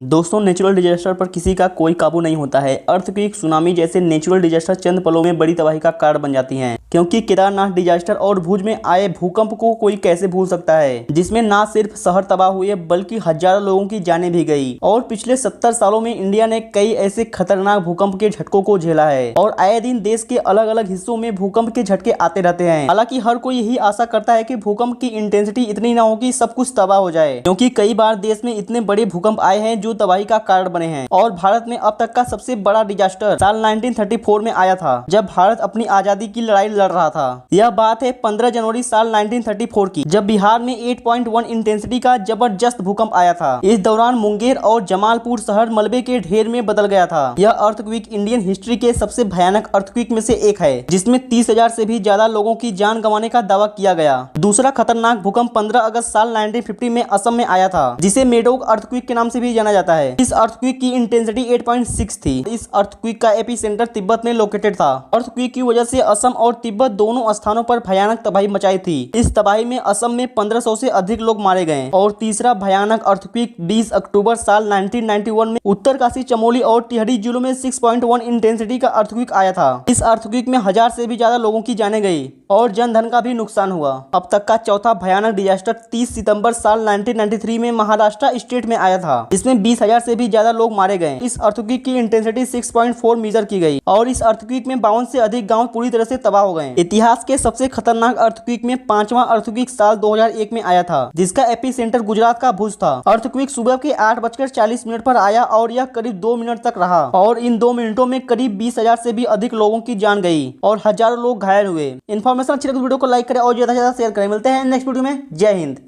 दोस्तों, natural disaster पर किसी का कोई काबू नहीं होता है। अर्थक्वेक, सुनामी जैसे नेचुरल डिजास्टर चंद पलों में बड़ी तबाही का कारण बन जाती हैं। क्योंकि केदारनाथ डिजास्टर और भुज में आए भूकंप को कोई कैसे भूल सकता है, जिसमें ना सिर्फ शहर तबाह हुए बल्कि हजारों लोगों की जानें भी गई। और पिछले 70 सालों में इंडिया ने कई ऐसे खतरनाक भूकंप के झटकों को झेला है और आए दिन देश के अलग अलग हिस्सों में भूकंप के झटके आते रहते हैं। हालांकि हर कोई यही आशा करता है कि भूकंप की इंटेंसिटी इतनी ना हो कि सब कुछ तबाह हो जाए, क्योंकि कई बार देश में इतने बड़े भूकंप आए हैं जो तबाही का कारण बने हैं। और भारत में अब तक का सबसे बड़ा डिजास्टर साल 1934 में आया था, जब भारत अपनी आजादी की लड़ाई लड़ रहा था। यह बात है 15 जनवरी साल 1934 की, जब बिहार में 8.1 इंटेंसिटी का जबरदस्त भूकंप आया था। इस दौरान मुंगेर और जमालपुर शहर मलबे के ढेर में बदल गया था। यह अर्थक्वेक इंडियन हिस्ट्री के सबसे भयानक अर्थक्वेक में से एक है, जिसमें 30,000 से भी ज्यादा लोगों की जान गंवाने का दावा किया गया। दूसरा खतरनाक भूकंप 15 अगस्त साल 1950 में असम में आया था, जिसे मेडोक अर्थक्वेक के नाम से भी जाना जाता है। इस अर्थक्वेक की इंटेंसिटी 8.6 थी। इस अर्थक्वेक का एपिसेंटर तिब्बत में लोकेटेड था। अर्थक्वेक की वजह से असम और तिब्बत दोनों स्थानों पर भयानक तबाही मचाई थी। इस तबाही में असम में 1500 से अधिक लोग मारे गए। और तीसरा भयानक अर्थक्वेक 20 अक्टूबर साल 1991 में उत्तरकाशी, चमोली और टिहरी जिलों में 6.1 इंटेंसिटी का अर्थक्वेक आया था। इस अर्थक्वेक में 1000 से भी ज्यादा लोगों की जानें गई और जन धन का भी नुकसान हुआ। अब तक का चौथा भयानक डिजास्टर 30 सितंबर साल 1993 में महाराष्ट्र स्टेट में आया था, जिसमें 20,000 से भी ज्यादा लोग मारे गए। इस अर्थक्वेक की इंटेंसिटी 6.4 मेजर की गई और इस अर्थक्वेक में 52 से अधिक गांव पूरी तरह से तबाह हो गए। इतिहास के सबसे खतरनाक अर्थक्वेक में 5वां अर्थक्वेक साल 2001 में आया था, जिसका एपिसेंटर गुजरात का भुज था। अर्थक्वेक सुबह के 8:40 पर आया और यह करीब 2 मिनट तक रहा और इन 2 मिनटों में करीब 20,000 से भी अधिक लोगों की जान गई और हजारों लोग घायल हुए। इन्फॉर्मेशन अच्छी लगी तो वीडियो को लाइक करें और ज्यादा से ज्यादा शेयर करें। मिलते हैं नेक्स्ट वीडियो में। जय हिंद।